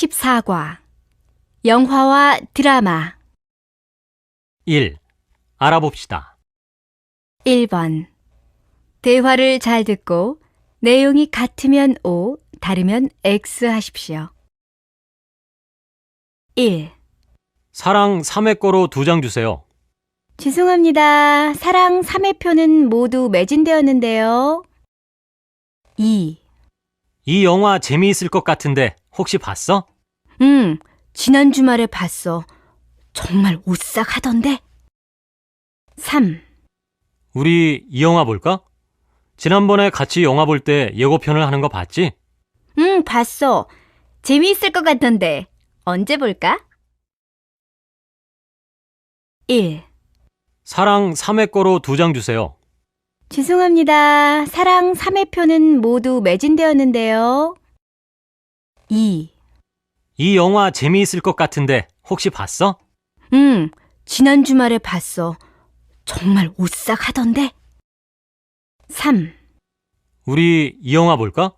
14과 영화와 드라마 1. 알아봅시다. 1번 대화를 잘 듣고 내용이 같으면 O, 다르면 X 하십시오. 1. 사랑 3회 거로 2장 주세요. 죄송합니다. 사랑 3회표는 모두 매진되었는데요. 2. 이 영화 재미있을 것 같은데 혹시 봤어? 지난 주말에 봤어. 정말 오싹하던데. 3. 우리 이 영화 볼까? 지난번에 같이 영화 볼 때 예고편을 하는 거 봤지? 봤어. 재미있을 것 같던데. 언제 볼까? 1. 사랑 3회 거로 2장 주세요. 죄송합니다. 사랑 3회표는 모두 매진되었는데요. 2. 이 영화 재미있을 것 같은데 혹시 봤어? 지난 주말에 봤어. 정말 오싹하던데. 3. 우리 이 영화 볼까?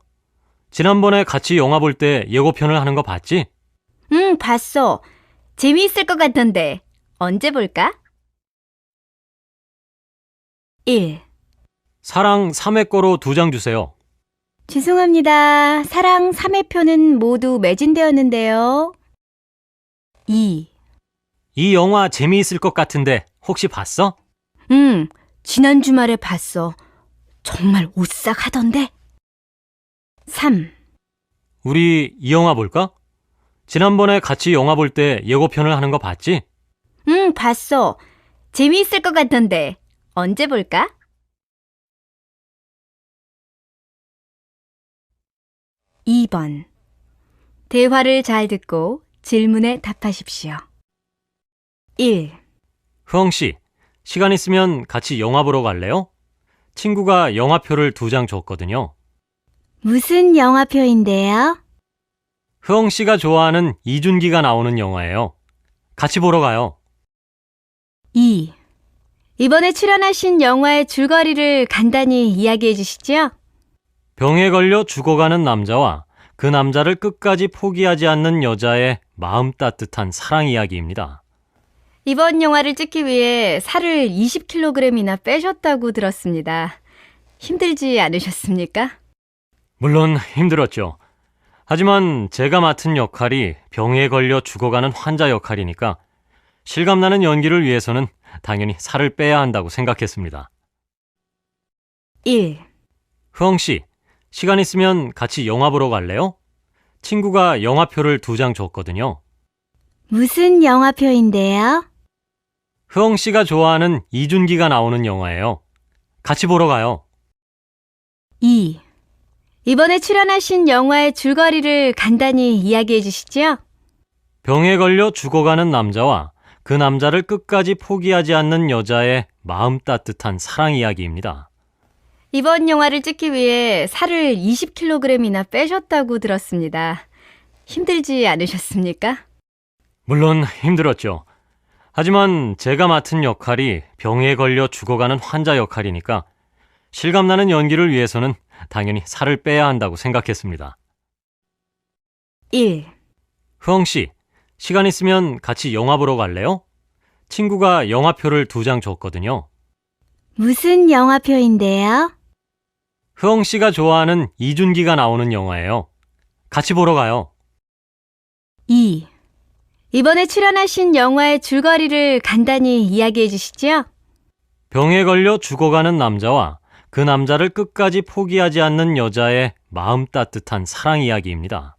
지난번에 같이 영화 볼 때 예고편을 하는 거 봤지? 봤어. 재미있을 것 같던데. 언제 볼까? 1. 사랑 3회 거로 2장 주세요. 죄송합니다. 사랑 3회표는 모두 매진되었는데요. 2. 이 영화 재미있을 것 같은데 혹시 봤어? 지난 주말에 봤어. 정말 오싹하던데. 3. 우리 이 영화 볼까? 지난번에 같이 영화 볼 때 예고편을 하는 거 봤지? 봤어. 재미있을 것 같던데. 언제 볼까? 2번 대화를 잘 듣고 질문에 답하십시오. 1. 흐엉씨, 시간 있으면 같이 영화 보러 갈래요? 친구가 영화표를 2장 줬거든요. 무슨 영화표인데요? 흐엉씨가 좋아하는 이준기가 나오는 영화예요. 같이 보러 가요. 2. 이번에 출연하신 영화의 줄거리를 간단히 이야기해 주시죠. 병에 걸려 죽어가는 남자와 그 남자를 끝까지 포기하지 않는 여자의 마음 따뜻한 사랑 이야기입니다. 이번 영화를 찍기 위해 살을 20kg이나 빼셨다고 들었습니다. 힘들지 않으셨습니까? 물론 힘들었죠. 하지만 제가 맡은 역할이 병에 걸려 죽어가는 환자 역할이니까 실감나는 연기를 위해서는 당연히 살을 빼야 한다고 생각했습니다. 1. 흐엉씨, 시간 있으면 같이 영화 보러 갈래요? 친구가 영화표를 2장 줬거든요. 무슨 영화표인데요? 흐엉씨가 좋아하는 이준기가 나오는 영화예요. 같이 보러 가요. 2. 이번에 출연하신 영화의 줄거리를 간단히 이야기해 주시죠. 병에 걸려 죽어가는 남자와 그 남자를 끝까지 포기하지 않는 여자의 마음 따뜻한 사랑 이야기입니다. 이번 영화를 찍기 위해 살을 20kg이나 빼셨다고 들었습니다. 힘들지 않으셨습니까? 물론 힘들었죠. 하지만 제가 맡은 역할이 병에 걸려 죽어가는 환자 역할이니까 실감나는 연기를 위해서는 당연히 살을 빼야 한다고 생각했습니다. 1. 흐엉씨, 시간 있으면 같이 영화 보러 갈래요? 친구가 영화표를 2장 줬거든요. 무슨 영화표인데요? 흐엉씨가 좋아하는 이준기가 나오는 영화예요. 같이 보러 가요. 2. 이번에 출연하신 영화의 줄거리를 간단히 이야기해 주시죠. 병에 걸려 죽어가는 남자와 그 남자를 끝까지 포기하지 않는 여자의 마음 따뜻한 사랑 이야기입니다.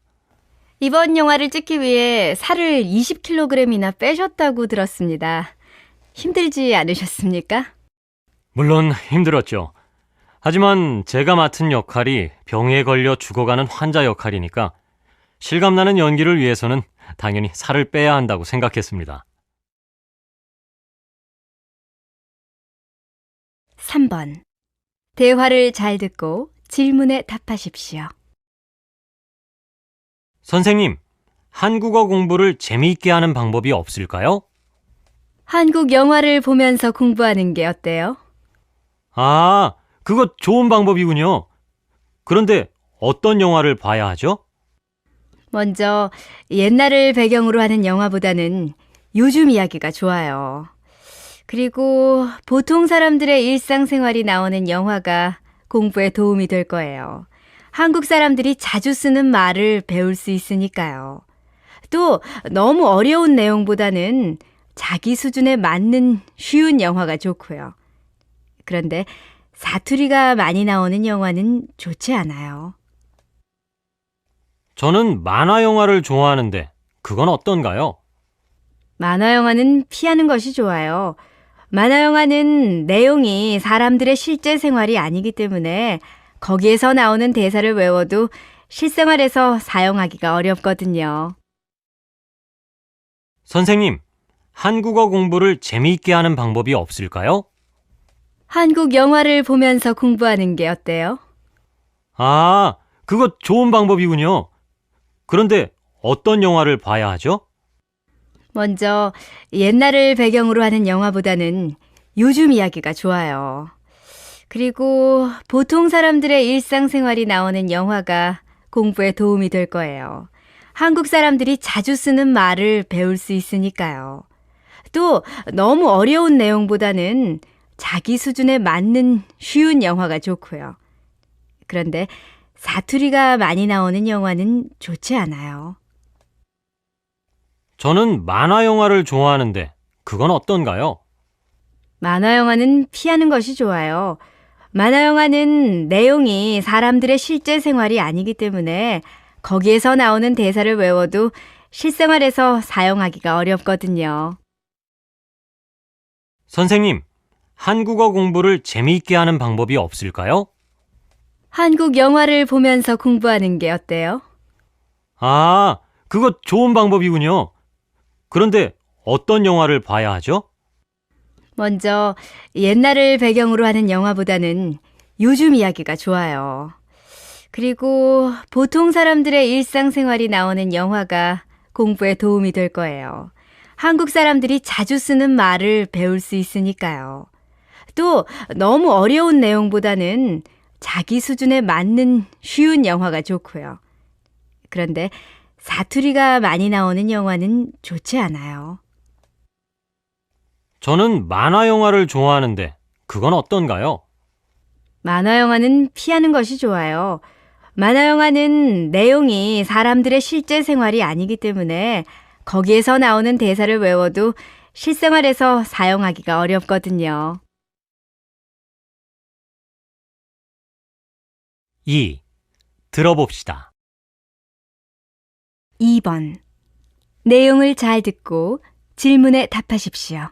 이번 영화를 찍기 위해 살을 20kg이나 빼셨다고 들었습니다. 힘들지 않으셨습니까? 물론 힘들었죠. 하지만 제가 맡은 역할이 병에 걸려 죽어가는 환자 역할이니까 실감나는 연기를 위해서는 당연히 살을 빼야 한다고 생각했습니다. 3번 대화를 잘 듣고 질문에 답하십시오. 선생님, 한국어 공부를 재미있게 하는 방법이 없을까요? 한국 영화를 보면서 공부하는 게 어때요? 아, 그거 좋은 방법이군요. 그런데 어떤 영화를 봐야 하죠? 먼저 옛날을 배경으로 하는 영화보다는 요즘 이야기가 좋아요. 그리고 보통 사람들의 일상생활이 나오는 영화가 공부에 도움이 될 거예요. 한국 사람들이 자주 쓰는 말을 배울 수 있으니까요. 또 너무 어려운 내용보다는 자기 수준에 맞는 쉬운 영화가 좋고요. 그런데 사투리가 많이 나오는 영화는 좋지 않아요. 저는 만화 영화를 좋아하는데 그건 어떤가요? 만화 영화는 피하는 것이 좋아요. 만화 영화는 내용이 사람들의 실제 생활이 아니기 때문에 거기에서 나오는 대사를 외워도 실생활에서 사용하기가 어렵거든요. 선생님, 한국어 공부를 재미있게 하는 방법이 없을까요? 한국 영화를 보면서 공부하는 게 어때요? 아, 그거 좋은 방법이군요. 그런데 어떤 영화를 봐야 하죠? 먼저 옛날을 배경으로 하는 영화보다는 요즘 이야기가 좋아요. 그리고 보통 사람들의 일상생활이 나오는 영화가 공부에 도움이 될 거예요. 한국 사람들이 자주 쓰는 말을 배울 수 있으니까요. 또 너무 어려운 내용보다는 자기 수준에 맞는 쉬운 영화가 좋고요. 그런데 사투리가 많이 나오는 영화는 좋지 않아요. 저는 만화 영화를 좋아하는데 그건 어떤가요? 만화 영화는 피하는 것이 좋아요. 만화 영화는 내용이 사람들의 실제 생활이 아니기 때문에 거기에서 나오는 대사를 외워도 실생활에서 사용하기가 어렵거든요. 선생님, 한국어 공부를 재미있게 하는 방법이 없을까요? 한국 영화를 보면서 공부하는 게 어때요? 아, 그거 좋은 방법이군요. 그런데 어떤 영화를 봐야 하죠? 먼저 옛날을 배경으로 하는 영화보다는 요즘 이야기가 좋아요. 그리고 보통 사람들의 일상생활이 나오는 영화가 공부에 도움이 될 거예요. 한국 사람들이 자주 쓰는 말을 배울 수 있으니까요. 또 너무 어려운 내용보다는 자기 수준에 맞는 쉬운 영화가 좋고요. 그런데 사투리가 많이 나오는 영화는 좋지 않아요. 저는 만화 영화를 좋아하는데 그건 어떤가요? 만화 영화는 피하는 것이 좋아요. 만화 영화는 내용이 사람들의 실제 생활이 아니기 때문에 거기에서 나오는 대사를 외워도 실생활에서 사용하기가 어렵거든요. 2. 들어봅시다. 2번. 내용을 잘 듣고 질문에 답하십시오.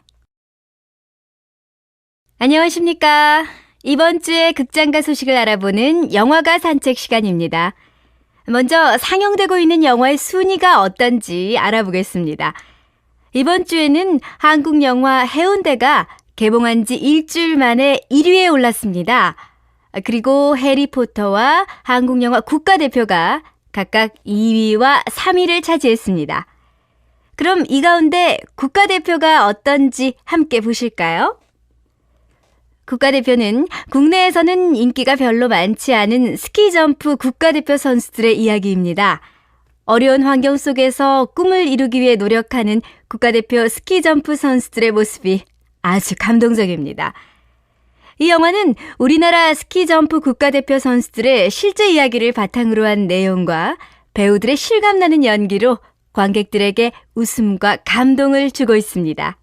안녕하십니까. 이번 주에 극장가 소식을 알아보는 영화가 산책 시간입니다. 먼저 상영되고 있는 영화의 순위가 어떤지 알아보겠습니다. 이번 주에는 한국 영화 해운대가 개봉한 지 일주일 만에 1위에 올랐습니다. 그리고 해리포터와 한국 영화 국가대표가 각각 2위와 3위를 차지했습니다. 그럼 이 가운데 국가대표가 어떤지 함께 보실까요? 국가대표는 국내에서는 인기가 별로 많지 않은 스키점프 국가대표 선수들의 이야기입니다. 어려운 환경 속에서 꿈을 이루기 위해 노력하는 국가대표 스키점프 선수들의 모습이 아주 감동적입니다. 이 영화는 우리나라 스키점프 국가대표 선수들의 실제 이야기를 바탕으로 한 내용과 배우들의 실감나는 연기로 관객들에게 웃음과 감동을 주고 있습니다.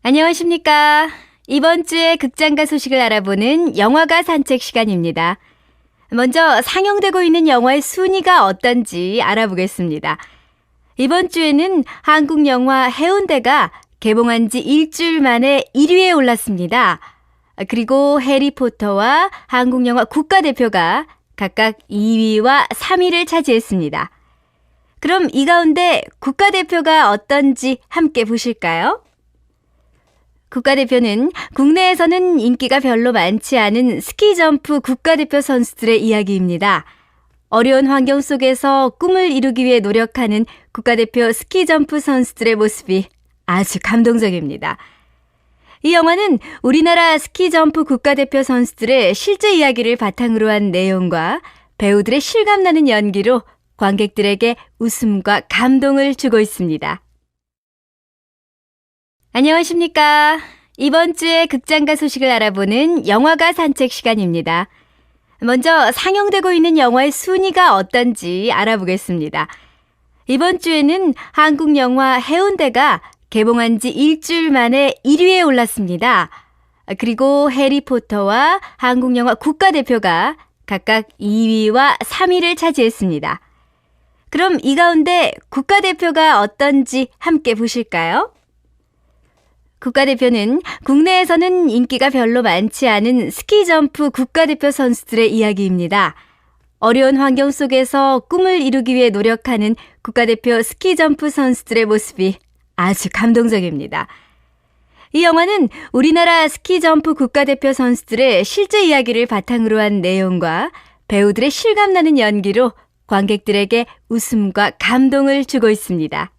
안녕하십니까. 이번 주에 극장가 소식을 알아보는 영화가 산책 시간입니다. 먼저 상영되고 있는 영화의 순위가 어떤지 알아보겠습니다. 이번 주에는 한국 영화 해운대가 개봉한 지 일주일 만에 1위에 올랐습니다. 그리고 해리포터와 한국 영화 국가대표가 각각 2위와 3위를 차지했습니다. 그럼 이 가운데 국가대표가 어떤지 함께 보실까요? 국가대표는 국내에서는 인기가 별로 많지 않은 스키점프 국가대표 선수들의 이야기입니다. 어려운 환경 속에서 꿈을 이루기 위해 노력하는 국가대표 스키점프 선수들의 모습이 아주 감동적입니다. 이 영화는 우리나라 스키점프 국가대표 선수들의 실제 이야기를 바탕으로 한 내용과 배우들의 실감나는 연기로 관객들에게 웃음과 감동을 주고 있습니다. 안녕하십니까? 이번 주에 극장가 소식을 알아보는 영화가 산책 시간입니다. 먼저 상영되고 있는 영화의 순위가 어떤지 알아보겠습니다. 이번 주에는 한국 영화 해운대가 개봉한 지 일주일 만에 1위에 올랐습니다. 그리고 해리포터와 한국 영화 국가대표가 각각 2위와 3위를 차지했습니다. 그럼 이 가운데 국가대표가 어떤지 함께 보실까요? 국가대표는 국내에서는 인기가 별로 많지 않은 스키점프 국가대표 선수들의 이야기입니다. 어려운 환경 속에서 꿈을 이루기 위해 노력하는 국가대표 스키점프 선수들의 모습이 아주 감동적입니다. 이 영화는 우리나라 스키점프 국가대표 선수들의 실제 이야기를 바탕으로 한 내용과 배우들의 실감나는 연기로 관객들에게 웃음과 감동을 주고 있습니다.